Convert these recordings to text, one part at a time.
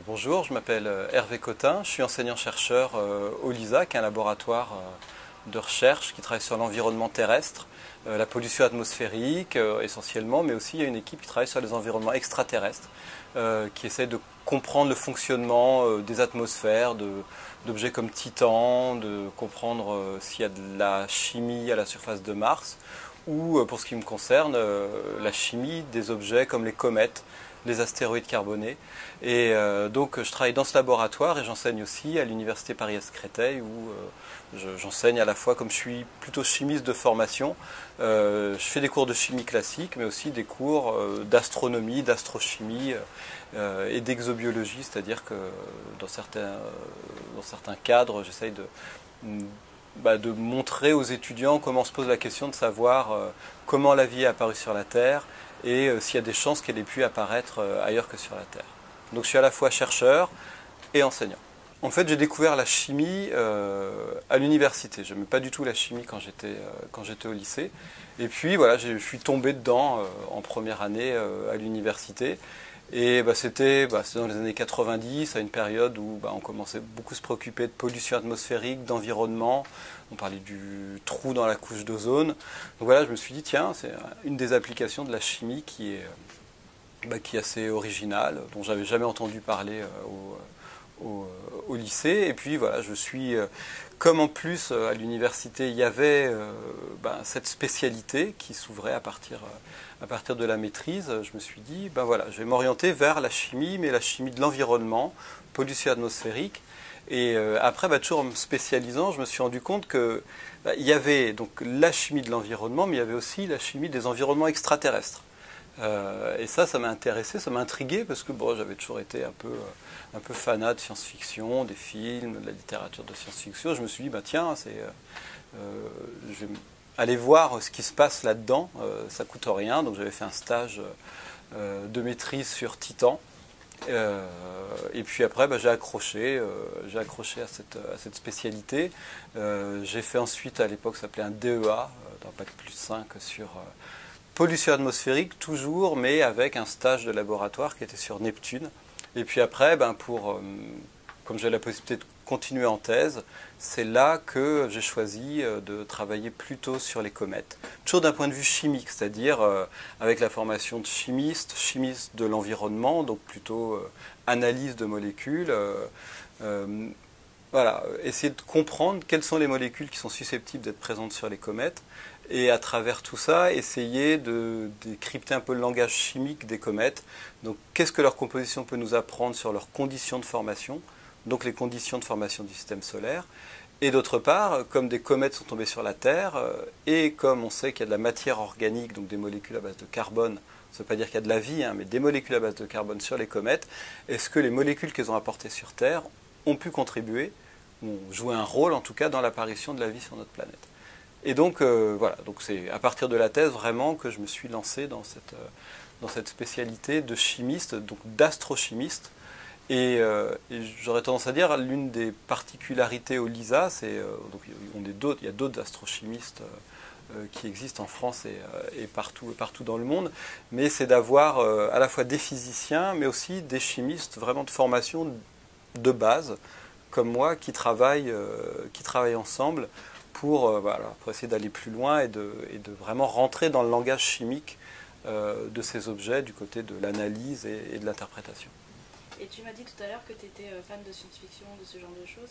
Bonjour, je m'appelle Hervé Cotin, je suis enseignant-chercheur au LISA, qui est un laboratoire de recherche qui travaille sur l'environnement terrestre, la pollution atmosphérique essentiellement, mais aussi il y a une équipe qui travaille sur les environnements extraterrestres, qui essaie de comprendre le fonctionnement des atmosphères, d'objets comme Titan, de comprendre s'il y a de la chimie à la surface de Mars, ou pour ce qui me concerne, la chimie des objets comme les comètes, les astéroïdes carbonés. Et donc je travaille dans ce laboratoire et j'enseigne aussi à l'université Paris-Est-Créteil où j'enseigne à la fois, comme je suis plutôt chimiste de formation, je fais des cours de chimie classique mais aussi des cours d'astronomie, d'astrochimie et d'exobiologie, c'est-à-dire que dans certains cadres j'essaye de montrer aux étudiants comment se pose la question de savoir comment la vie est apparue sur la Terre et s'il y a des chances qu'elle ait pu apparaître ailleurs que sur la Terre. Donc je suis à la fois chercheur et enseignant. En fait, j'ai découvert la chimie à l'université. Je n'aimais pas du tout la chimie quand j'étais au lycée. Et puis voilà, je suis tombé dedans en première année à l'université. Et c'était dans les années 90, à une période où on commençait beaucoup à se préoccuper de pollution atmosphérique, d'environnement. On parlait du trou dans la couche d'ozone. Donc voilà, je me suis dit, tiens, c'est une des applications de la chimie qui est assez originale, dont j'avais jamais entendu parler au lycée. Et puis voilà, comme en plus à l'université il y avait cette spécialité qui s'ouvrait à partir de la maîtrise, je me suis dit voilà, je vais m'orienter vers la chimie, mais la chimie de l'environnement, pollution atmosphérique. Et après, toujours en me spécialisant, je me suis rendu compte que il y avait donc la chimie de l'environnement, mais il y avait aussi la chimie des environnements extraterrestres. Et ça m'a intéressé, ça m'a intrigué parce que j'avais toujours été un peu fanat de science-fiction, des films, de la littérature de science-fiction. Je me suis dit, tiens, je vais aller voir ce qui se passe là-dedans, ça coûte rien. Donc j'avais fait un stage de maîtrise sur Titan. Et puis après, j'ai accroché à cette spécialité. J'ai fait ensuite, à l'époque, ça s'appelait un DEA, d'un Bac+5 sur pollution atmosphérique, toujours, mais avec un stage de laboratoire qui était sur Neptune. Et puis après, comme j'ai la possibilité de continuer en thèse, c'est là que j'ai choisi de travailler plutôt sur les comètes. Toujours d'un point de vue chimique, c'est-à-dire avec la formation de chimiste de l'environnement, donc plutôt analyse de molécules. Voilà, essayer de comprendre quelles sont les molécules qui sont susceptibles d'être présentes sur les comètes et à travers tout ça, essayer de décrypter un peu le langage chimique des comètes. Donc, qu'est-ce que leur composition peut nous apprendre sur leurs conditions de formation, donc les conditions de formation du système solaire. Et d'autre part, comme des comètes sont tombées sur la Terre, et comme on sait qu'il y a de la matière organique, donc des molécules à base de carbone, ça ne veut pas dire qu'il y a de la vie, mais des molécules à base de carbone sur les comètes, est-ce que les molécules qu'elles ont apportées sur Terre ont pu contribuer, ou jouer un rôle en tout cas dans l'apparition de la vie sur notre planète. Et donc voilà, donc c'est à partir de la thèse vraiment que je me suis lancé dans cette spécialité de chimiste, donc d'astrochimiste. Et j'aurais tendance à dire l'une des particularités au LISA, donc il y a d'autres astrochimistes qui existent en France et partout dans le monde, mais c'est d'avoir à la fois des physiciens, mais aussi des chimistes vraiment de formation de base, comme moi, qui travaillent ensemble pour essayer d'aller plus loin et de vraiment rentrer dans le langage chimique de ces objets du côté de l'analyse et de l'interprétation. Et tu m'as dit tout à l'heure que tu étais fan de science-fiction, de ce genre de choses.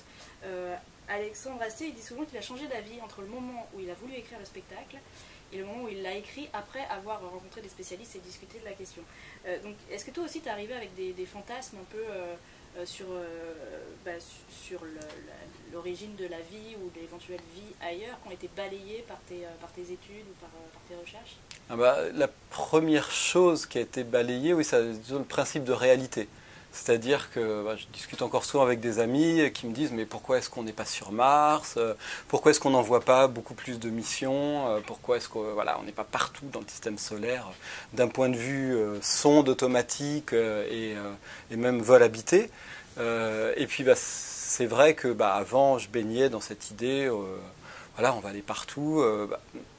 Alexandre Astier, il dit souvent qu'il a changé d'avis entre le moment où il a voulu écrire le spectacle et le moment où il l'a écrit après avoir rencontré des spécialistes et discuté de la question. Donc, est-ce que toi aussi tu es arrivé avec des fantasmes un peu sur l'origine de la vie ou d'éventuelles vies ailleurs qui ont été balayées par tes études ou par tes recherches? La première chose qui a été balayée, oui, c'est le principe de réalité. C'est-à-dire que je discute encore souvent avec des amis qui me disent mais pourquoi est-ce qu'on n'est pas sur Mars, pourquoi est-ce qu'on n'envoie pas beaucoup plus de missions, pourquoi est-ce qu'on n'est pas partout dans le système solaire d'un point de vue sonde automatique et même vol habité. Et puis c'est vrai que avant je baignais dans cette idée on va aller partout.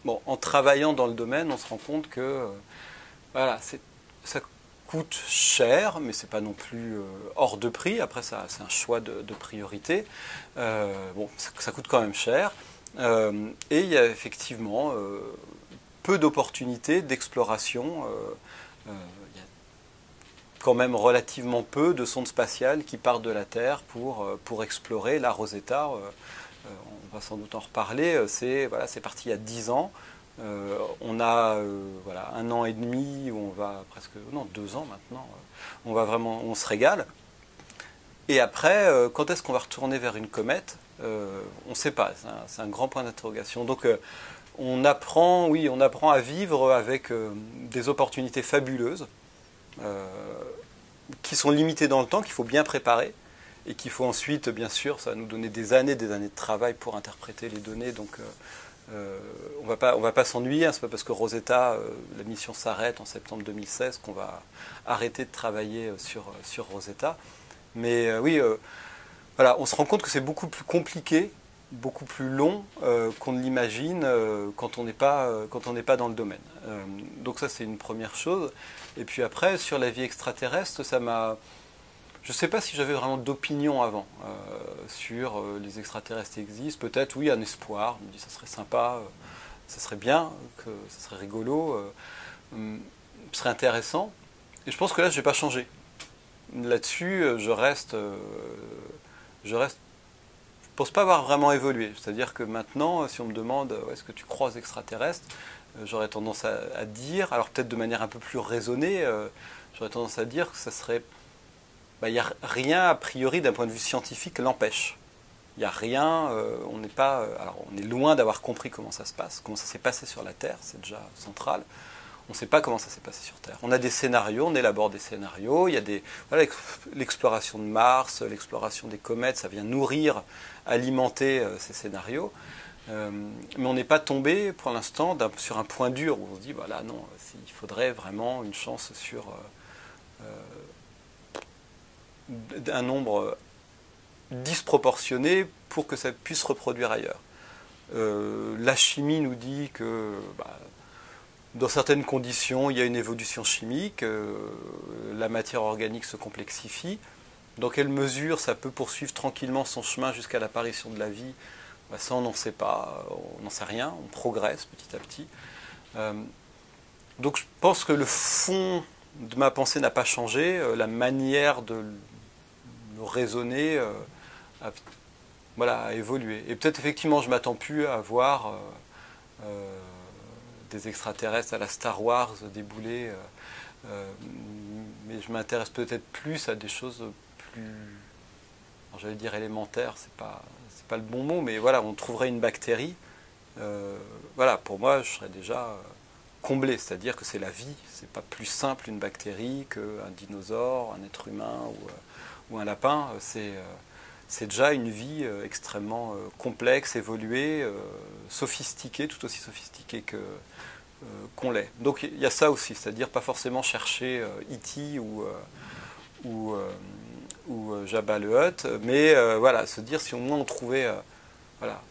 En travaillant dans le domaine on se rend compte que ça coûte cher, mais c'est pas non plus hors de prix. Après, ça, c'est un choix de priorité. Bon, ça coûte quand même cher. Et il y a effectivement peu d'opportunités d'exploration. Il y a quand même relativement peu de sondes spatiales qui partent de la Terre pour explorer. La Rosetta, on va sans doute en reparler, c'est parti il y a 10 ans. On a voilà, 1 an et demi où on va presque, non 2 ans maintenant, on se régale. Et après, quand est-ce qu'on va retourner vers une comète? On ne sait pas, c'est un grand point d'interrogation. Donc on apprend à vivre avec des opportunités fabuleuses qui sont limitées dans le temps, qu'il faut bien préparer et qu'il faut ensuite, bien sûr, ça va nous donner des années de travail pour interpréter les données. Donc on va pas s'ennuyer, hein. C'est pas parce que Rosetta, la mission s'arrête en septembre 2016 qu'on va arrêter de travailler sur Rosetta. Mais oui, voilà, on se rend compte que c'est beaucoup plus compliqué, beaucoup plus long qu'on ne l'imagine quand on n'est pas dans le domaine. Donc ça, c'est une première chose. Et puis après, sur la vie extraterrestre, ça m'a... Je ne sais pas si j'avais vraiment d'opinion avant sur les extraterrestres qui existent. Peut-être, oui, un espoir. Je me dis, ça serait sympa, ça serait bien, ça serait rigolo, ce serait intéressant. Et je pense que là, je n'ai pas changé. Là-dessus, je pense pas avoir vraiment évolué. C'est-à-dire que maintenant, si on me demande est-ce que tu crois aux extraterrestres, j'aurais tendance à dire, alors peut-être de manière un peu plus raisonnée, j'aurais tendance à dire que ça serait... Il n'y a rien a priori d'un point de vue scientifique l'empêche. Il n'y a rien, on n'est pas... alors on est loin d'avoir compris comment ça se passe, comment ça s'est passé sur la Terre, c'est déjà central. On ne sait pas comment ça s'est passé sur Terre. On a des scénarios, on élabore des scénarios, il y a l'exploration de Mars, l'exploration des comètes, ça vient nourrir, alimenter ces scénarios. Mais on n'est pas tombé pour l'instant sur un point dur où on se dit, voilà, non, il faudrait vraiment une chance sur un nombre disproportionné pour que ça puisse se reproduire ailleurs. La chimie nous dit que dans certaines conditions, il y a une évolution chimique, la matière organique se complexifie. Dans quelle mesure ça peut poursuivre tranquillement son chemin jusqu'à l'apparition de la vie? Ça, on n'en sait pas, on n'en sait rien, on progresse petit à petit. Donc je pense que le fond de ma pensée n'a pas changé, la manière de raisonner a évolué. Et peut-être effectivement, je ne m'attends plus à voir des extraterrestres à la Star Wars débouler, mais je m'intéresse peut-être plus à des choses plus, j'allais dire élémentaires, c'est pas le bon mot, mais voilà, on trouverait une bactérie, voilà, pour moi, je serais déjà comblé, c'est-à-dire que c'est la vie, c'est pas plus simple une bactérie qu'un dinosaure, un être humain ou un lapin, c'est déjà une vie extrêmement complexe, évoluée, sophistiquée, tout aussi sophistiquée qu'on l'est. Donc il y a ça aussi, c'est-à-dire pas forcément chercher E.T. ou Jabba le Hutt, mais voilà, se dire si au moins on trouvait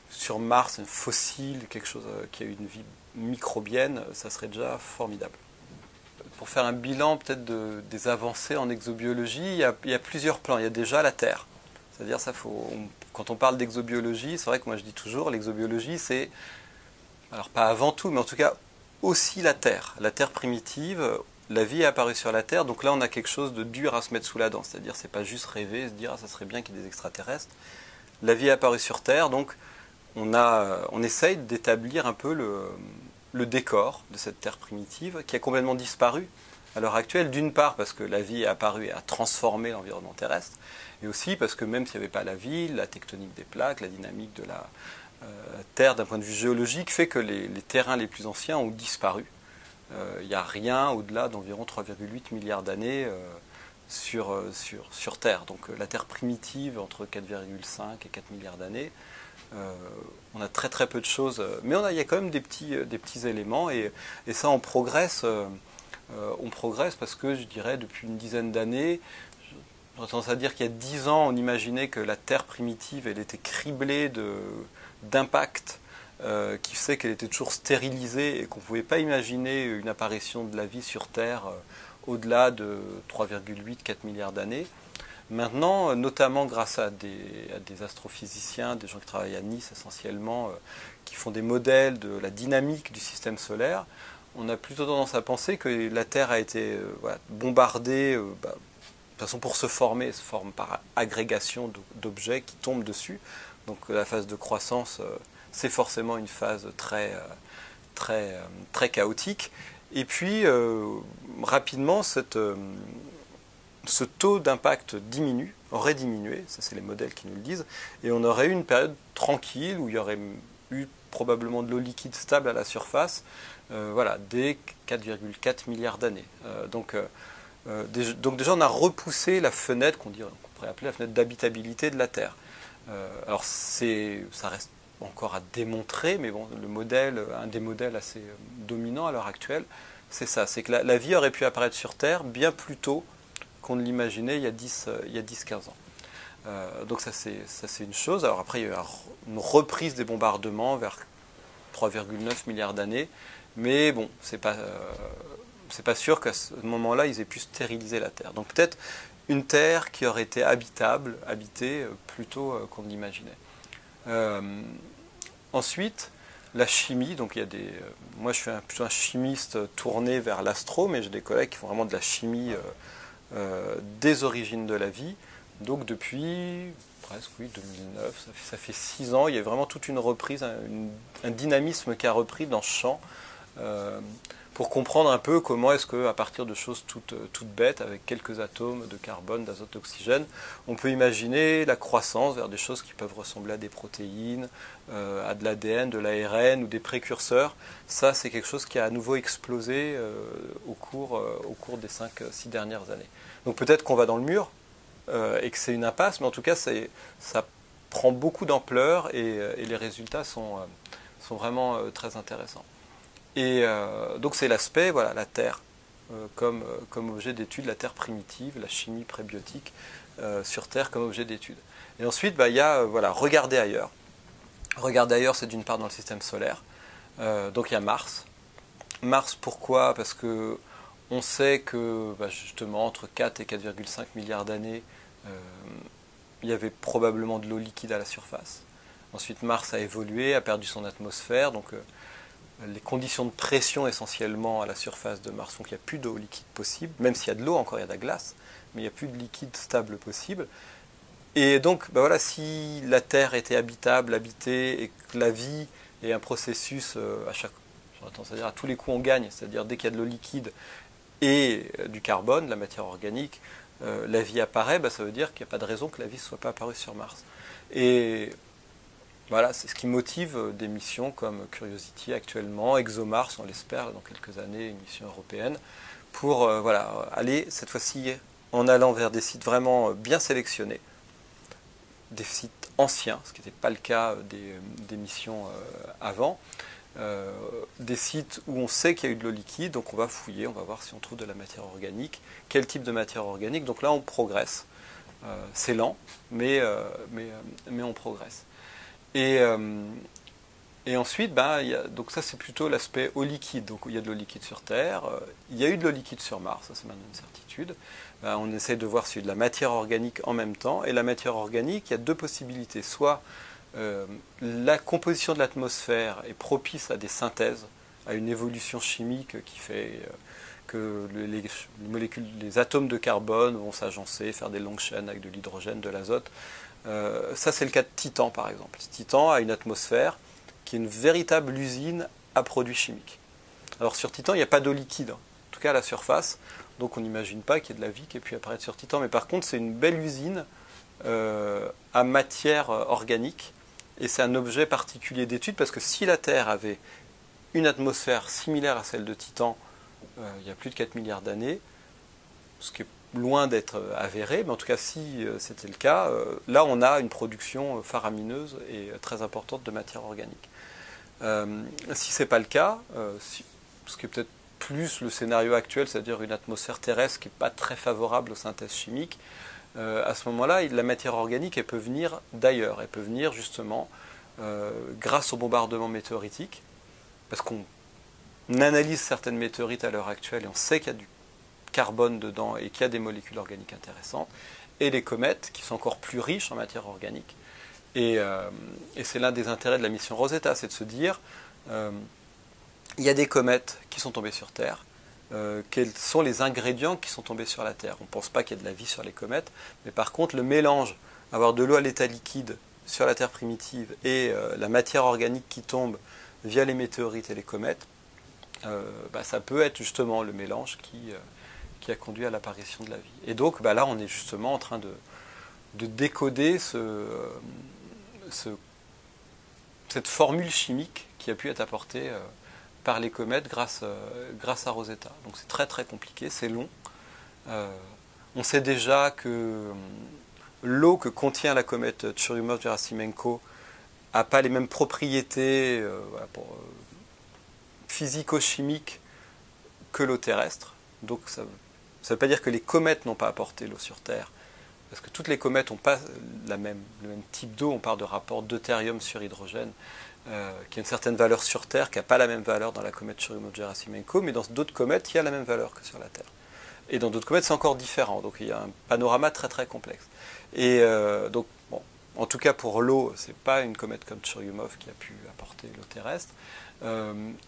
sur Mars un fossile, quelque chose qui a eu une vie microbienne, ça serait déjà formidable. Pour faire un bilan peut-être des avancées en exobiologie, il y a plusieurs plans. Il y a déjà la Terre. C'est-à-dire, quand on parle d'exobiologie, c'est vrai que moi je dis toujours, l'exobiologie c'est, alors pas avant tout, mais en tout cas aussi la Terre primitive. La vie est apparue sur la Terre, donc là on a quelque chose de dur à se mettre sous la dent. C'est-à-dire, c'est pas juste rêver, se dire ça serait bien qu'il y ait des extraterrestres. La vie est apparue sur Terre, donc on essaye d'établir un peu le décor de cette Terre primitive qui a complètement disparu à l'heure actuelle, d'une part parce que la vie est apparue et a transformé l'environnement terrestre, et aussi parce que même s'il n'y avait pas la vie, la tectonique des plaques, la dynamique de la Terre d'un point de vue géologique fait que les terrains les plus anciens ont disparu. Il n'y a rien au-delà d'environ 3,8 milliards d'années sur Terre. Donc la Terre primitive, entre 4,5 et 4 milliards d'années, on a très très peu de choses, mais il y a quand même des petits éléments, et ça on progresse parce que je dirais depuis une dizaine d'années, j'aurais tendance à dire qu'il y a 10 ans on imaginait que la Terre primitive elle était criblée d'impacts qui fait qu'elle était toujours stérilisée et qu'on ne pouvait pas imaginer une apparition de la vie sur Terre au-delà de 3,8-4 milliards d'années. Maintenant, notamment grâce à des astrophysiciens, des gens qui travaillent à Nice essentiellement, qui font des modèles de la dynamique du système solaire, on a plutôt tendance à penser que la Terre a été bombardée de façon pour se former, se forme par agrégation d'objets qui tombent dessus. Donc la phase de croissance, c'est forcément une phase très chaotique. Et puis, rapidement, ce taux d'impact aurait diminué, ça c'est les modèles qui nous le disent, et on aurait eu une période tranquille où il y aurait eu probablement de l'eau liquide stable à la surface, dès 4,4 milliards d'années. Donc déjà on a repoussé la fenêtre qu'on pourrait appeler la fenêtre d'habitabilité de la Terre. Alors ça reste encore à démontrer, mais bon, un des modèles assez dominants à l'heure actuelle, c'est ça, c'est que la vie aurait pu apparaître sur Terre bien plus tôt qu'on ne l'imaginait il y a 10-15 ans. Donc ça c'est une chose. Alors après il y a eu une reprise des bombardements vers 3,9 milliards d'années, mais bon, c'est pas sûr qu'à ce moment-là ils aient pu stériliser la Terre. Donc peut-être une Terre qui aurait été habitée plus tôt qu'on ne l'imaginait. Ensuite, la chimie, donc il y a moi je suis plutôt un chimiste tourné vers l'astro, mais j'ai des collègues qui font vraiment de la chimie des origines de la vie. Donc depuis presque 2009, ça fait 6 ans, il y a vraiment toute une reprise, un dynamisme qui a repris dans ce champ pour comprendre un peu comment est-ce qu'à partir de choses toutes bêtes, avec quelques atomes de carbone, d'azote, d'oxygène, on peut imaginer la croissance vers des choses qui peuvent ressembler à des protéines, à de l'ADN, de l'ARN ou des précurseurs. Ça, c'est quelque chose qui a à nouveau explosé au cours des 5-6 dernières années. Donc peut-être qu'on va dans le mur et que c'est une impasse, mais en tout cas, ça prend beaucoup d'ampleur et les résultats sont vraiment très intéressants. Et donc c'est l'aspect, la Terre comme objet d'étude, la Terre primitive, la chimie prébiotique sur Terre comme objet d'étude. Et ensuite, il y a regarder ailleurs. Regarder ailleurs, c'est d'une part dans le système solaire. Donc il y a Mars. Mars, pourquoi? Parce que on sait que justement entre 4 et 4,5 milliards d'années, il y avait probablement de l'eau liquide à la surface. Ensuite, Mars a évolué, a perdu son atmosphère, donc les conditions de pression essentiellement à la surface de Mars font qu'il n'y a plus d'eau liquide possible, même s'il y a de l'eau, encore il y a de la glace, mais il n'y a plus de liquide stable possible. Et donc, si la Terre était habitée, et que la vie est un processus, j'aurais tendance à dire à tous les coups on gagne, c'est-à-dire dès qu'il y a de l'eau liquide et du carbone, de la matière organique, la vie apparaît, ça veut dire qu'il n'y a pas de raison que la vie ne soit pas apparue sur Mars. Et voilà, c'est ce qui motive des missions comme Curiosity actuellement, ExoMars, on l'espère dans quelques années, une mission européenne, pour aller cette fois-ci en allant vers des sites vraiment bien sélectionnés, des sites anciens, ce qui n'était pas le cas des missions avant, des sites où on sait qu'il y a eu de l'eau liquide, donc on va fouiller, on va voir si on trouve de la matière organique, quel type de matière organique, donc là on progresse. C'est lent, mais on progresse. Et ensuite, donc ça c'est plutôt l'aspect eau liquide. Donc il y a de l'eau liquide sur Terre, il y a eu de l'eau liquide sur Mars, ça c'est maintenant une certitude. On essaie de voir s'il y a eu de la matière organique en même temps. Et la matière organique, il y a deux possibilités. Soit la composition de l'atmosphère est propice à des synthèses, à une évolution chimique qui fait que les atomes de carbone vont s'agencer, faire des longues chaînes avec de l'hydrogène, de l'azote. Ça c'est le cas de Titan par exemple. Titan a une atmosphère qui est une véritable usine à produits chimiques. Alors sur Titan il n'y a pas d'eau liquide, en tout cas à la surface, donc on n'imagine pas qu'il y ait de la vie qui ait pu apparaître sur Titan, mais par contre c'est une belle usine à matière organique, et c'est un objet particulier d'étude parce que si la Terre avait une atmosphère similaire à celle de Titan il y a plus de 4 milliards d'années, ce qui est loin d'être avéré, mais en tout cas si c'était le cas, là on a une production faramineuse et très importante de matière organique. Si ce n'est pas le cas, ce qui est peut-être plus le scénario actuel, c'est-à-dire une atmosphère terrestre qui n'est pas très favorable aux synthèses chimiques, à ce moment-là, la matière organique elle peut venir d'ailleurs, elle peut venir justement grâce au bombardement météoritique, parce qu'on analyse certaines météorites à l'heure actuelle et on sait qu'il y a carbone dedans et qui a des molécules organiques intéressantes, et les comètes qui sont encore plus riches en matière organique. Et c'est l'un des intérêts de la mission Rosetta, c'est de se dire, il y a des comètes qui sont tombées sur Terre, quels sont les ingrédients qui sont tombés sur la Terre. On ne pense pas qu'il y ait de la vie sur les comètes, mais par contre le mélange, avoir de l'eau à l'état liquide sur la Terre primitive et la matière organique qui tombe via les météorites et les comètes, ça peut être justement le mélange qui a conduit à l'apparition de la vie. Et donc là on est justement en train de décoder cette formule chimique qui a pu être apportée par les comètes grâce à Rosetta. Donc c'est très très compliqué, c'est long. On sait déjà que l'eau que contient la comète Churyumov-Gerasimenko n'a pas les mêmes propriétés physico-chimiques que l'eau terrestre. Donc ça ne veut pas dire que les comètes n'ont pas apporté l'eau sur Terre, parce que toutes les comètes n'ont pas le même type d'eau. On parle de rapport deutérium sur hydrogène, qui a une certaine valeur sur Terre, qui n'a pas la même valeur dans la comète Churyumov-Gerasimenko, mais dans d'autres comètes, il y a la même valeur que sur la Terre. Et dans d'autres comètes, c'est encore différent. Donc il y a un panorama très très complexe. Et donc, bon, en tout cas pour l'eau, ce n'est pas une comète comme Churyumov qui a pu apporter l'eau terrestre.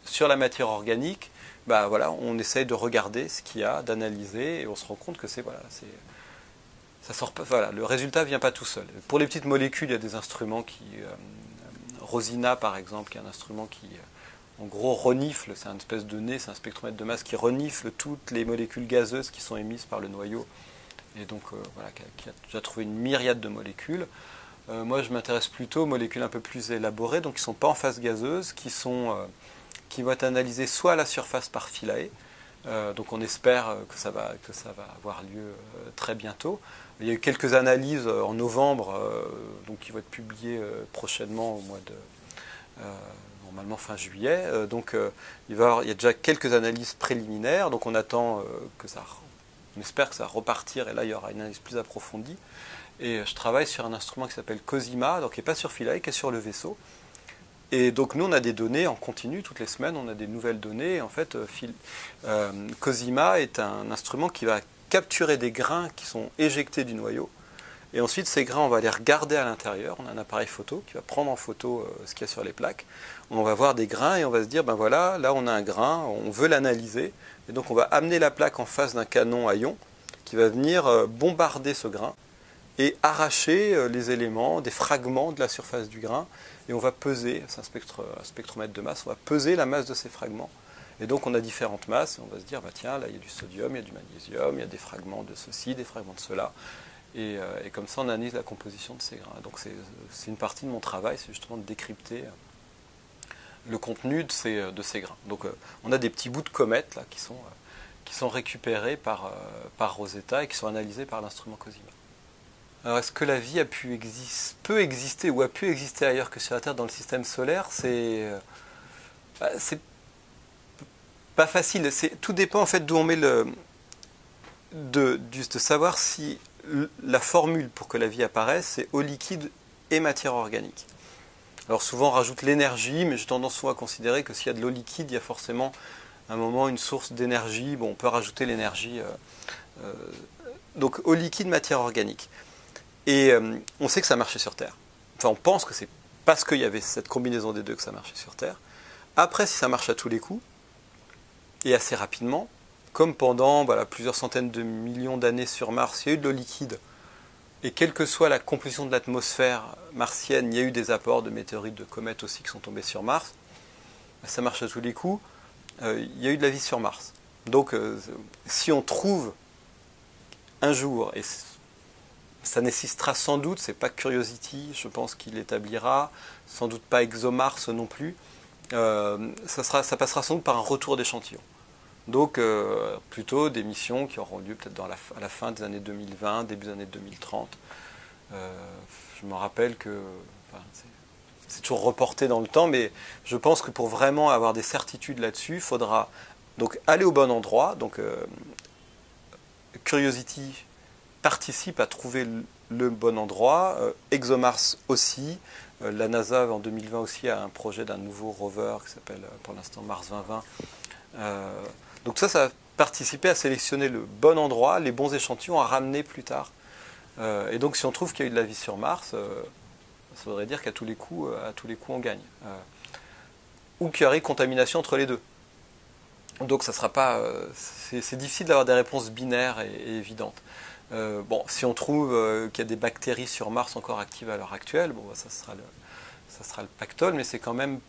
Sur la matière organique, on essaye de regarder ce qu'il y a, d'analyser, et on se rend compte que le résultat ne vient pas tout seul. Pour les petites molécules, il y a des instruments Rosina par exemple, qui est un instrument qui en gros renifle, c'est une espèce de nez, c'est un spectromètre de masse qui renifle toutes les molécules gazeuses qui sont émises par le noyau, et donc qui a déjà trouvé une myriade de molécules. Moi je m'intéresse plutôt aux molécules un peu plus élaborées, donc qui ne sont pas en phase gazeuse, qui vont être analysées soit à la surface par Philae, donc on espère que ça va avoir lieu très bientôt. Il y a eu quelques analyses en novembre, donc qui vont être publiées prochainement au mois de normalement fin juillet. Il y a déjà quelques analyses préliminaires, donc on attend on espère que ça va repartir, et là il y aura une analyse plus approfondie. Et je travaille sur un instrument qui s'appelle COSIMA, donc qui n'est pas sur Philae, qui est sur le vaisseau. Et donc nous on a des données en continu, toutes les semaines on a des nouvelles données. En fait, COSIMA est un instrument qui va capturer des grains qui sont éjectés du noyau. Et ensuite ces grains on va les regarder à l'intérieur. On a un appareil photo qui va prendre en photo ce qu'il y a sur les plaques. On va voir des grains et on va se dire, là on a un grain, on veut l'analyser. Et donc on va amener la plaque en face d'un canon à ion qui va venir bombarder ce grain et arracher les éléments, des fragments de la surface du grain, et on va peser, c'est un spectromètre de masse, on va peser la masse de ces fragments. Et donc on a différentes masses, et on va se dire, tiens, là il y a du sodium, il y a du magnésium, il y a des fragments de ceci, des fragments de cela, et comme ça on analyse la composition de ces grains. Donc c'est une partie de mon travail, c'est justement de décrypter le contenu de ces grains. Donc on a des petits bouts de comètes là, qui sont récupérés par Rosetta et qui sont analysés par l'instrument COSIMA. Alors est-ce que la vie peut exister ou a pu exister ailleurs que sur la Terre dans le système solaire? C'est pas facile. Tout dépend en fait d'où on met de savoir si la formule pour que la vie apparaisse, c'est eau liquide et matière organique. Alors souvent on rajoute l'énergie, mais j'ai tendance souvent à considérer que s'il y a de l'eau liquide, il y a forcément à un moment une source d'énergie. Bon, on peut rajouter l'énergie. Donc eau liquide, matière organique. Et on sait que ça marchait sur Terre. Enfin, on pense que c'est parce qu'il y avait cette combinaison des deux que ça marchait sur Terre. Après, si ça marche à tous les coups, et assez rapidement, comme pendant plusieurs centaines de millions d'années sur Mars, il y a eu de l'eau liquide, et quelle que soit la composition de l'atmosphère martienne, il y a eu des apports de météorites, de comètes aussi qui sont tombés sur Mars, ça marche à tous les coups, il y a eu de la vie sur Mars. Donc, si on trouve un jour, et ça nécessitera sans doute, c'est pas Curiosity, je pense qu'il l'établira, sans doute pas ExoMars non plus, ça passera sans doute par un retour d'échantillons. Donc plutôt des missions qui auront lieu peut-être à la fin des années 2020, début des années 2030. Je me rappelle que c'est toujours reporté dans le temps, mais je pense que pour vraiment avoir des certitudes là-dessus, il faudra donc aller au bon endroit. Donc Curiosity participe à trouver le bon endroit, ExoMars aussi, la NASA en 2020 aussi a un projet d'un nouveau rover qui s'appelle pour l'instant Mars 2020. Donc ça participer à sélectionner le bon endroit, les bons échantillons à ramener plus tard. Et donc si on trouve qu'il y a eu de la vie sur Mars, ça voudrait dire qu'à tous les coups, on gagne. Ou qu'il y aurait contamination entre les deux. Donc ça sera pas, c'est difficile d'avoir des réponses binaires et évidentes. Bon, si on trouve qu'il y a des bactéries sur Mars encore actives à l'heure actuelle, bon, ça sera le pactole, mais c'est quand même,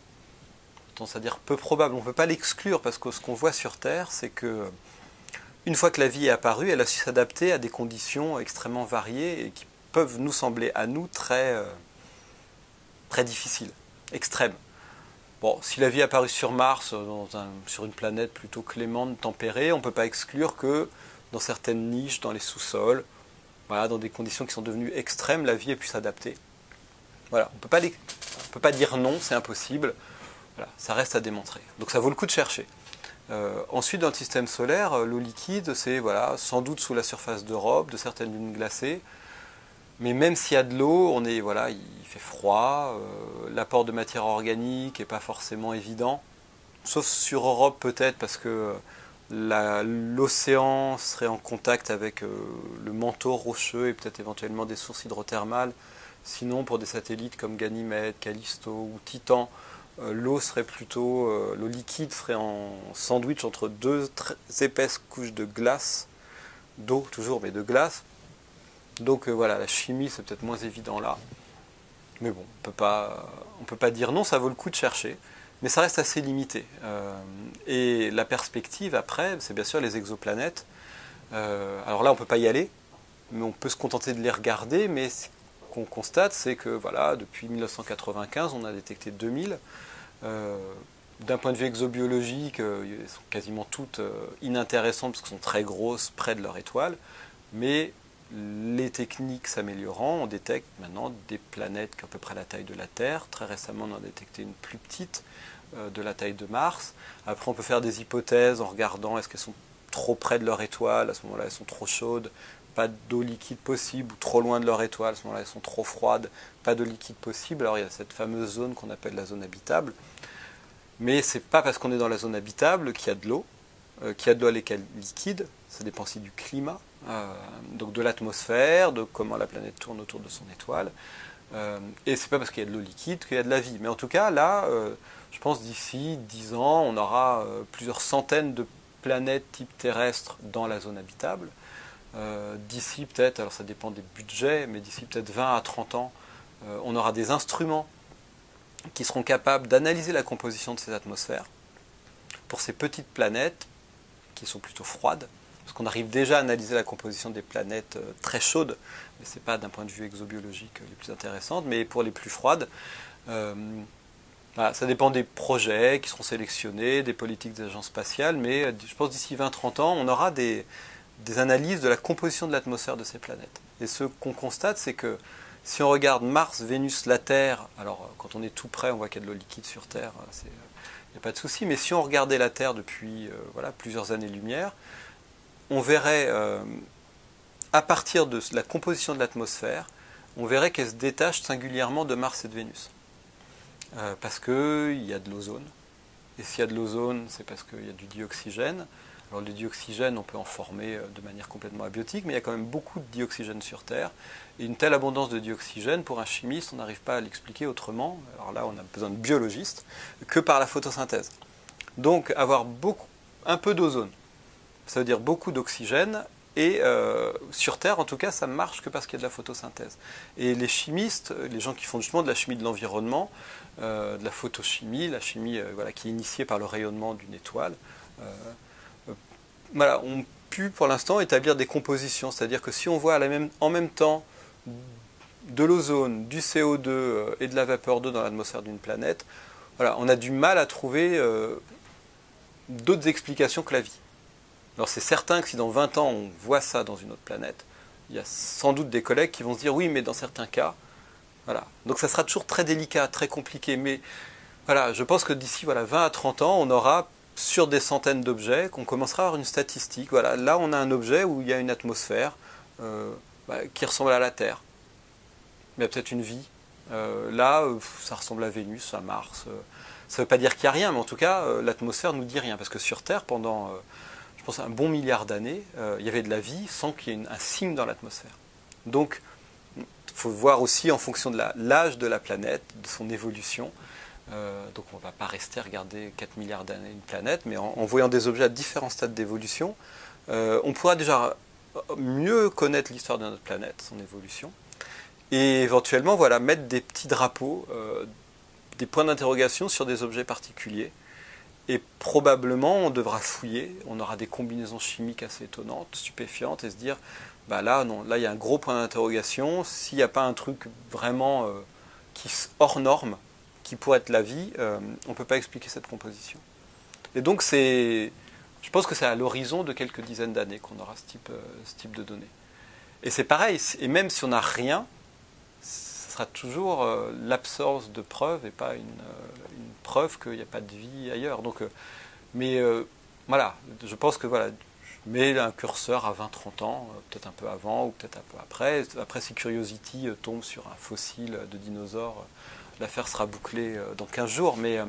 tendance à dire, peu probable. On ne peut pas l'exclure parce que ce qu'on voit sur Terre, c'est que une fois que la vie est apparue, elle a su s'adapter à des conditions extrêmement variées et qui peuvent nous sembler à nous très difficiles, extrêmes. Bon, si la vie est apparue sur Mars, sur une planète plutôt clémente, tempérée, on ne peut pas exclure que dans certaines niches, dans les sous-sols, voilà, dans des conditions qui sont devenues extrêmes, la vie ait pu s'adapter. Voilà, on ne peut pas dire non, c'est impossible. Voilà, ça reste à démontrer. Donc ça vaut le coup de chercher. Ensuite, dans le système solaire, l'eau liquide, c'est voilà, sans doute sous la surface d'Europe, de certaines lunes glacées. Mais même s'il y a de l'eau, voilà, il fait froid, l'apport de matière organique n'est pas forcément évident. Sauf sur Europe peut-être, parce que l'océan serait en contact avec le manteau rocheux et peut-être éventuellement des sources hydrothermales. Sinon, pour des satellites comme Ganymède, Callisto ou Titan, l'eau liquide serait en sandwich entre deux très épaisses couches de glace, d'eau toujours, mais de glace. Donc voilà, la chimie c'est peut-être moins évident là. Mais bon, on peut pas dire non, ça vaut le coup de chercher. Mais ça reste assez limité. Et la perspective après, c'est bien sûr les exoplanètes. Alors là, on ne peut pas y aller, mais on peut se contenter de les regarder. Mais ce qu'on constate, c'est que voilà, depuis 1995, on a détecté 2000. D'un point de vue exobiologique, elles sont quasiment toutes inintéressantes parce qu'elles sont très grosses près de leur étoile. Mais les techniques s'améliorant, on détecte maintenant des planètes qui ont à peu près la taille de la Terre. Très récemment, on a détecté une plus petite de la taille de Mars. Après, on peut faire des hypothèses en regardant est-ce qu'elles sont trop près de leur étoile, à ce moment-là, elles sont trop chaudes, pas d'eau liquide possible, ou trop loin de leur étoile, à ce moment-là, elles sont trop froides, pas de liquide possible. Alors, il y a cette fameuse zone qu'on appelle la zone habitable. Mais c'est pas parce qu'on est dans la zone habitable qu'il y a de l'eau, qu'il y a de l'eau liquide, ça dépend aussi du climat. Donc de l'atmosphère, de comment la planète tourne autour de son étoile. Et c'est pas parce qu'il y a de l'eau liquide qu'il y a de la vie. Mais en tout cas, là, je pense d'ici 10 ans, on aura plusieurs centaines de planètes type terrestre dans la zone habitable. D'ici peut-être, alors ça dépend des budgets, mais d'ici peut-être 20 à 30 ans, on aura des instruments qui seront capables d'analyser la composition de ces atmosphères pour ces petites planètes qui sont plutôt froides. Parce qu'on arrive déjà à analyser la composition des planètes très chaudes, mais ce n'est pas d'un point de vue exobiologique les plus intéressantes, mais pour les plus froides, voilà, ça dépend des projets qui seront sélectionnés, des politiques des agences spatiales, mais je pense d'ici 20-30 ans, on aura des analyses de la composition de l'atmosphère de ces planètes. Et ce qu'on constate, c'est que si on regarde Mars, Vénus, la Terre, alors quand on est tout près, on voit qu'il y a de l'eau liquide sur Terre, il n'y a pas de souci, mais si on regardait la Terre depuis voilà, plusieurs années-lumière, on verrait, à partir de la composition de l'atmosphère, on verrait qu'elle se détache singulièrement de Mars et de Vénus. Parce qu'il y a de l'ozone. Et s'il y a de l'ozone, c'est parce qu'il y a du dioxygène. Alors le dioxygène, on peut en former de manière complètement abiotique, mais il y a quand même beaucoup de dioxygène sur Terre. Et une telle abondance de dioxygène, pour un chimiste, on n'arrive pas à l'expliquer autrement, alors là on a besoin de biologistes, que par la photosynthèse. Donc avoir un peu d'ozone, ça veut dire beaucoup d'oxygène, et sur Terre, en tout cas, ça ne marche que parce qu'il y a de la photosynthèse. Et les chimistes, les gens qui font justement de la chimie de l'environnement, de la photochimie, la chimie voilà, qui est initiée par le rayonnement d'une étoile, voilà, ont pu pour l'instant établir des compositions. C'est-à-dire que si on voit en même temps de l'ozone, du CO2 et de la vapeur d'eau dans l'atmosphère d'une planète, voilà, on a du mal à trouver d'autres explications que la vie. Alors c'est certain que si dans 20 ans on voit ça dans une autre planète, il y a sans doute des collègues qui vont se dire oui, mais dans certains cas, voilà. Donc ça sera toujours très délicat, très compliqué, mais voilà, je pense que d'ici 20 à 30 ans, on aura sur des centaines d'objets qu'on commencera à avoir une statistique. Voilà, là on a un objet où il y a une atmosphère qui ressemble à la Terre. Il y a peut-être une vie. Là, ça ressemble à Vénus, à Mars. Ça ne veut pas dire qu'il n'y a rien, mais en tout cas, l'atmosphère ne nous dit rien. Parce que sur Terre, pendant, je pense, un bon milliard d'années, il y avait de la vie sans qu'il y ait un signe dans l'atmosphère. Donc, il faut voir aussi en fonction de l'âge de la planète, de son évolution. Donc on ne va pas rester à regarder 4 milliards d'années une planète, mais en voyant des objets à différents stades d'évolution, on pourra déjà mieux connaître l'histoire de notre planète, son évolution, et éventuellement voilà, mettre des petits drapeaux, des points d'interrogation sur des objets particuliers. Et probablement on devra fouiller, on aura des combinaisons chimiques assez étonnantes, stupéfiantes, et se dire, bah là, non, là il y a un gros point d'interrogation, s'il n'y a pas un truc vraiment hors norme, qui pourrait être la vie, on ne peut pas expliquer cette composition. Et donc je pense que c'est à l'horizon de quelques dizaines d'années qu'on aura ce type de données. Et c'est pareil, et même si on n'a rien, ce sera toujours l'absence de preuves et pas une preuve qu'il n'y a pas de vie ailleurs. Donc, voilà, je pense que voilà, je mets un curseur à 20-30 ans, peut-être un peu avant ou peut-être un peu après. Après, si Curiosity tombe sur un fossile de dinosaure, l'affaire sera bouclée dans 15 jours, mais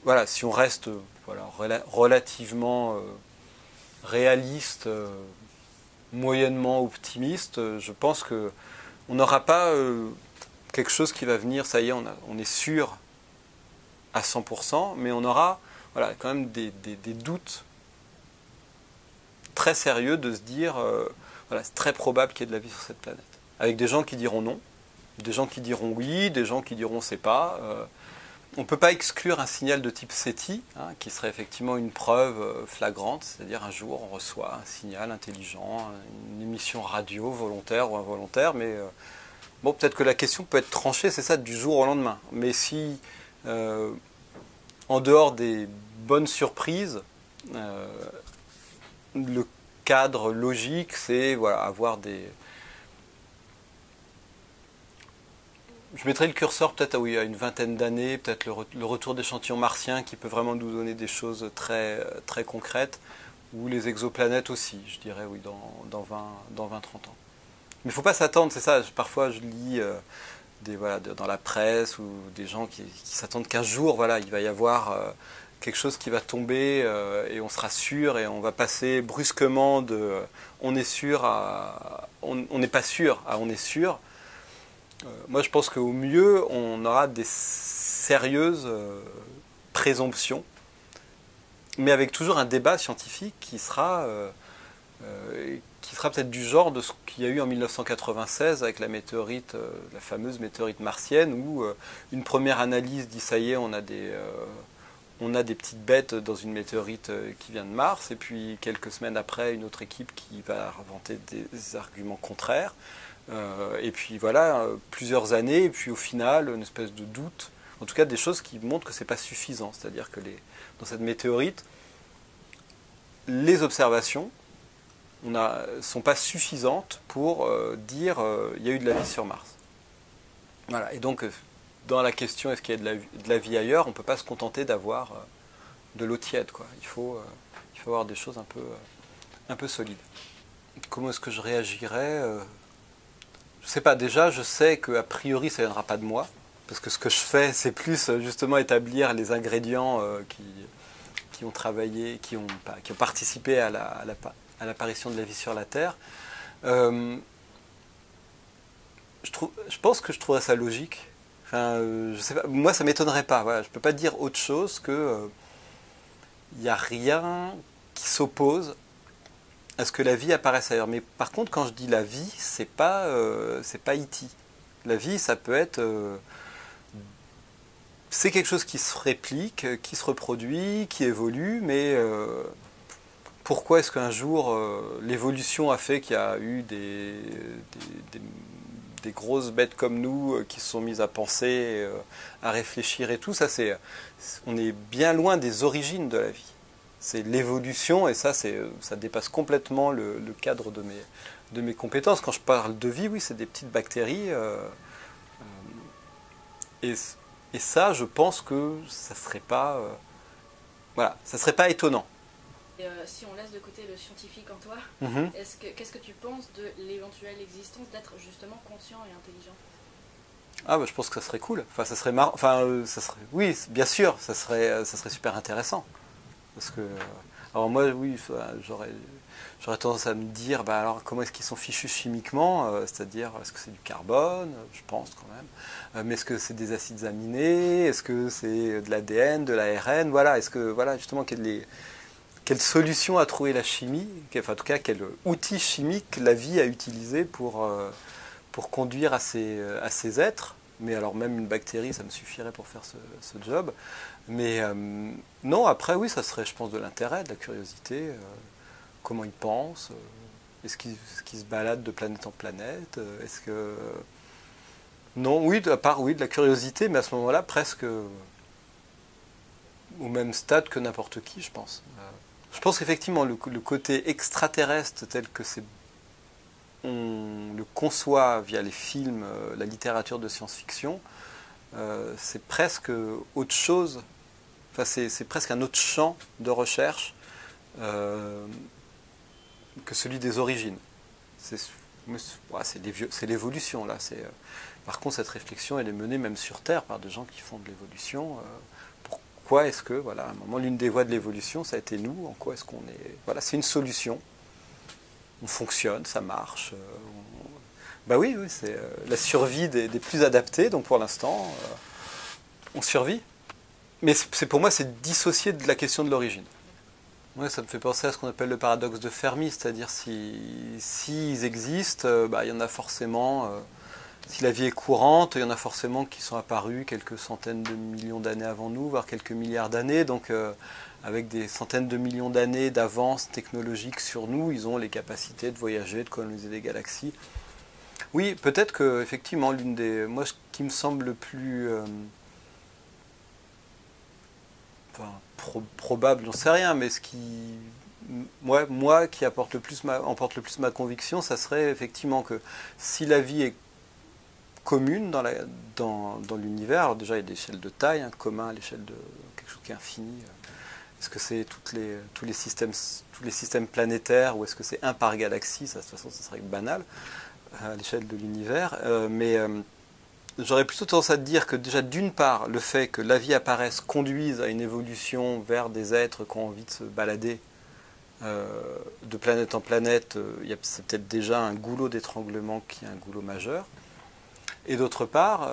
voilà, si on reste relativement réaliste, moyennement optimiste, je pense qu'on n'aura pas quelque chose qui va venir, ça y est, on est sûr à 100%, mais on aura voilà, quand même des doutes très sérieux de se dire, voilà, c'est très probable qu'il y ait de la vie sur cette planète. Avec des gens qui diront non, des gens qui diront oui, des gens qui diront c'est pas. On ne peut pas exclure un signal de type SETI, qui serait effectivement une preuve flagrante, c'est-à-dire un jour on reçoit un signal intelligent, une émission radio volontaire ou involontaire, mais bon, peut-être que la question peut être tranchée, c'est ça, du jour au lendemain. Mais si, en dehors des bonnes surprises, le cadre logique, c'est voilà, avoir des... Je mettrai le curseur peut-être à une vingtaine d'années, peut-être le retour d'échantillons martiens qui peut vraiment nous donner des choses très, très concrètes, ou les exoplanètes aussi, je dirais, oui, dans 20-30 ans. Mais il ne faut pas s'attendre, c'est ça, parfois je lis dans la presse ou des gens qui s'attendent qu'un jour, voilà, il va y avoir quelque chose qui va tomber et on sera sûr et on va passer brusquement de on est sûr à on n'est pas sûr à on est sûr. Moi, je pense qu'au mieux, on aura des sérieuses présomptions, mais avec toujours un débat scientifique qui sera peut-être du genre de ce qu'il y a eu en 1996 avec la météorite, la fameuse météorite martienne, où une première analyse dit ça y est, on a des petites bêtes dans une météorite qui vient de Mars, et puis quelques semaines après, une autre équipe qui va inventer des arguments contraires. Et puis voilà, plusieurs années, et puis au final, une espèce de doute, en tout cas des choses qui montrent que ce n'est pas suffisant. C'est-à-dire que dans cette météorite, les observations ne sont pas suffisantes pour dire il y a eu de la vie sur Mars. Voilà, et donc dans la question est-ce qu'il y a de la vie ailleurs, on ne peut pas se contenter d'avoir de l'eau tiède, quoi. Il faut avoir des choses un peu solides. Comment est-ce que je réagirais je sais pas, déjà je sais qu'a priori ça ne viendra pas de moi, parce que ce que je fais c'est plus justement établir les ingrédients qui ont travaillé, qui ont participé à l'apparition de la vie sur la Terre. Je pense que je trouverais ça logique. Enfin, je sais pas, moi ça m'étonnerait pas, voilà, je ne peux pas dire autre chose que il n'y a rien qui s'oppose à ce que la vie apparaisse ailleurs. Mais par contre, quand je dis la vie, c'est pas E.T. La vie, ça peut être... c'est quelque chose qui se réplique, qui se reproduit, qui évolue, mais pourquoi est-ce qu'un jour, l'évolution a fait qu'il y a eu des grosses bêtes comme nous qui se sont mises à penser, à réfléchir et tout, ça on est bien loin des origines de la vie. C'est l'évolution, et ça dépasse complètement le cadre de mes compétences. Quand je parle de vie, oui, c'est des petites bactéries. Et ça, je pense que ça serait pas, voilà, ça serait pas étonnant. Et si on laisse de côté le scientifique en toi, Mm-hmm. qu'est-ce que tu penses de l'éventuelle existence d'être justement conscient et intelligent? Ah, bah, je pense que ça serait cool. Enfin, ça serait marrant. Enfin, ça serait, oui, bien sûr, ça serait super intéressant. Parce que Alors moi, oui, j'aurais tendance à me dire, bah alors comment est-ce qu'ils sont fichus chimiquement, c'est-à-dire est-ce que c'est du carbone, je pense quand même, mais est-ce que c'est des acides aminés, est-ce que c'est de l'ADN, de l'ARN, voilà, est-ce que voilà justement quelle solution a trouvé la chimie, enfin en tout cas quel outil chimique la vie a utilisé pour conduire à ces êtres. Mais alors même une bactérie, ça me suffirait pour faire ce job. Mais non, après oui, ça serait, je pense, de l'intérêt, de la curiosité. Comment ils pensent, est-ce qu'ils se baladent de planète en planète, est-ce que... Non, oui, à part oui, de la curiosité, mais à ce moment-là, presque au même stade que n'importe qui, je pense. Je pense qu'effectivement, le côté extraterrestre tel que on le conçoit via les films, la littérature de science-fiction, c'est presque autre chose, enfin c'est presque un autre champ de recherche que celui des origines. C'est l'évolution là. Par contre, cette réflexion, elle est menée même sur Terre par des gens qui font de l'évolution. Pourquoi est-ce que, voilà, à un moment, l'une des voies de l'évolution, ça a été nous. En quoi est-ce qu'on est... Voilà, c'est une solution. On fonctionne, ça marche. Bah oui, c'est la survie des plus adaptés. Donc pour l'instant, on survit. Mais pour moi, c'est dissocié de la question de l'origine. Ouais, ça me fait penser à ce qu'on appelle le paradoxe de Fermi, c'est-à-dire s'ils existent, il y en a forcément, si la vie est courante, il y en a forcément qui sont apparus quelques centaines de millions d'années avant nous, voire quelques milliards d'années, donc avec des centaines de millions d'années d'avance technologique sur nous, ils ont les capacités de voyager, de coloniser des galaxies. Oui, peut-être que effectivement, moi, ce qui me semble le plus... probable, j'en sais rien, mais ce qui, moi qui emporte le plus ma conviction, ça serait effectivement que si la vie est commune dans l'univers, alors déjà il y a des échelles de taille, commun à l'échelle de quelque chose qui est infini. Est-ce que c'est tous les systèmes planétaires ou est-ce que c'est un par galaxie? Ça, de toute façon, ça serait banal à l'échelle de l'univers. J'aurais plutôt tendance à dire que déjà d'une part, le fait que la vie apparaisse conduise à une évolution vers des êtres qui ont envie de se balader de planète en planète, c'est peut-être déjà un goulot d'étranglement qui est un goulot majeur. Et d'autre part,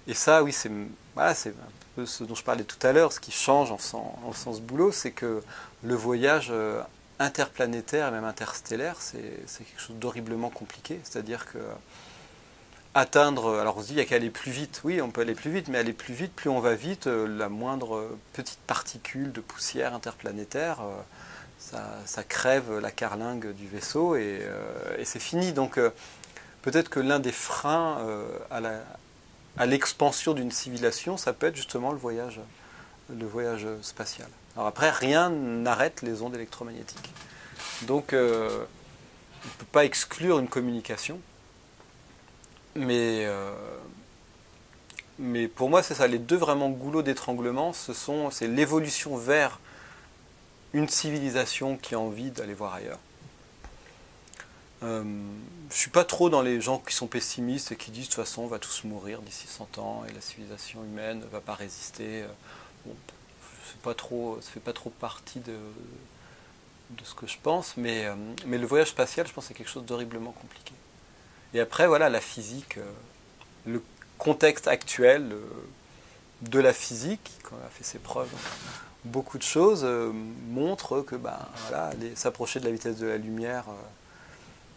et ça oui c'est un peu ce dont je parlais tout à l'heure, ce qui change en faisant ce boulot, c'est que le voyage interplanétaire et même interstellaire, c'est quelque chose d'horriblement compliqué, c'est-à-dire que atteindre, alors on se dit il n'y a qu'à aller plus vite, oui on peut aller plus vite, mais aller plus vite, plus on va vite, la moindre petite particule de poussière interplanétaire, ça crève la carlingue du vaisseau et c'est fini. Donc peut-être que l'un des freins à l'expansion d'une civilisation, ça peut être justement le voyage spatial. Alors après, rien n'arrête les ondes électromagnétiques. Donc on ne peut pas exclure une communication. Mais pour moi, c'est ça, les deux vraiment goulots d'étranglement, c'est l'évolution vers une civilisation qui a envie d'aller voir ailleurs. Je ne suis pas trop dans les gens qui sont pessimistes et qui disent de toute façon on va tous mourir d'ici 100 ans et la civilisation humaine ne va pas résister. Bon, ça fait pas trop partie de ce que je pense, mais le voyage spatial, je pense que c'est quelque chose d'horriblement compliqué. Et après, voilà, la physique, le contexte actuel de la physique, qui a fait ses preuves, beaucoup de choses montrent que voilà, s'approcher de la vitesse de la lumière,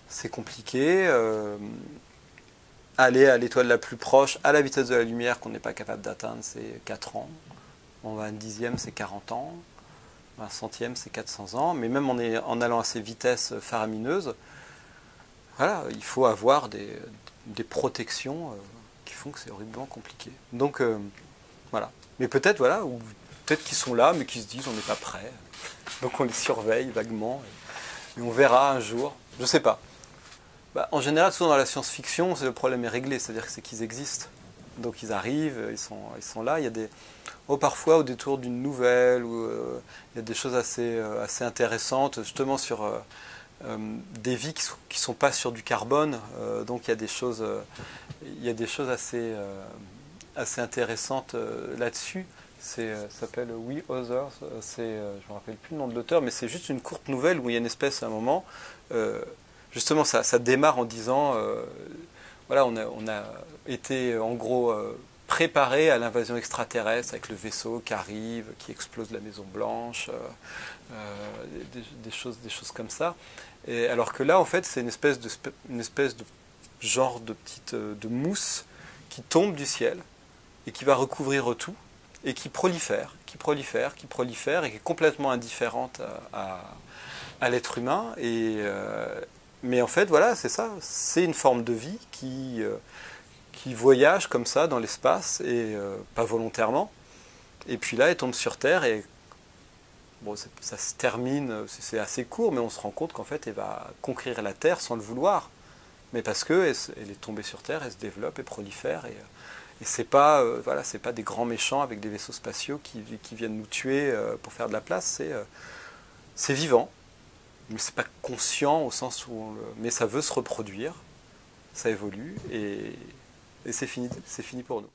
c'est compliqué. Aller à l'étoile la plus proche, à la vitesse de la lumière qu'on n'est pas capable d'atteindre, c'est 4 ans. On va à un dixième, c'est 40 ans. Un centième, c'est 400 ans. Mais même en allant à ces vitesses faramineuses, voilà, il faut avoir des protections qui font que c'est horriblement compliqué. Donc, voilà. Mais peut-être, voilà, ou peut-être qu'ils sont là, mais qu'ils se disent on n'est pas prêts. Donc on les surveille vaguement. Et on verra un jour. Je ne sais pas. En général, souvent dans la science-fiction, le problème est réglé. C'est-à-dire que c'est qu'ils existent. Donc ils arrivent, ils sont là. Il y a parfois au détour d'une nouvelle, où il y a des choses assez intéressantes, justement sur... des vies qui ne sont pas sur du carbone, donc il y a des choses assez intéressantes là-dessus, Ça s'appelle We Others. Je me rappelle plus le nom de l'auteur, mais c'est juste une courte nouvelle où il y a une espèce à un moment. Justement, ça démarre en disant, voilà, on a été en gros préparé à l'invasion extraterrestre avec le vaisseau qui arrive, qui explose la Maison Blanche, des choses comme ça. Et alors que là, en fait, c'est une espèce de genre de petite de mousse qui tombe du ciel et qui va recouvrir tout et qui prolifère et qui est complètement indifférente à l'être humain. Mais en fait, voilà, c'est ça. C'est une forme de vie qui voyage comme ça dans l'espace et pas volontairement. Et puis là, elle tombe sur Terre et bon, ça se termine, c'est assez court, mais on se rend compte qu'en fait, elle va conquérir la Terre sans le vouloir. Mais parce qu'elle est tombée sur Terre, elle se développe et prolifère. Et c'est pas, voilà, c'est pas des grands méchants avec des vaisseaux spatiaux qui viennent nous tuer pour faire de la place. C'est vivant, mais c'est pas conscient au sens où mais ça veut se reproduire, ça évolue et c'est fini pour nous.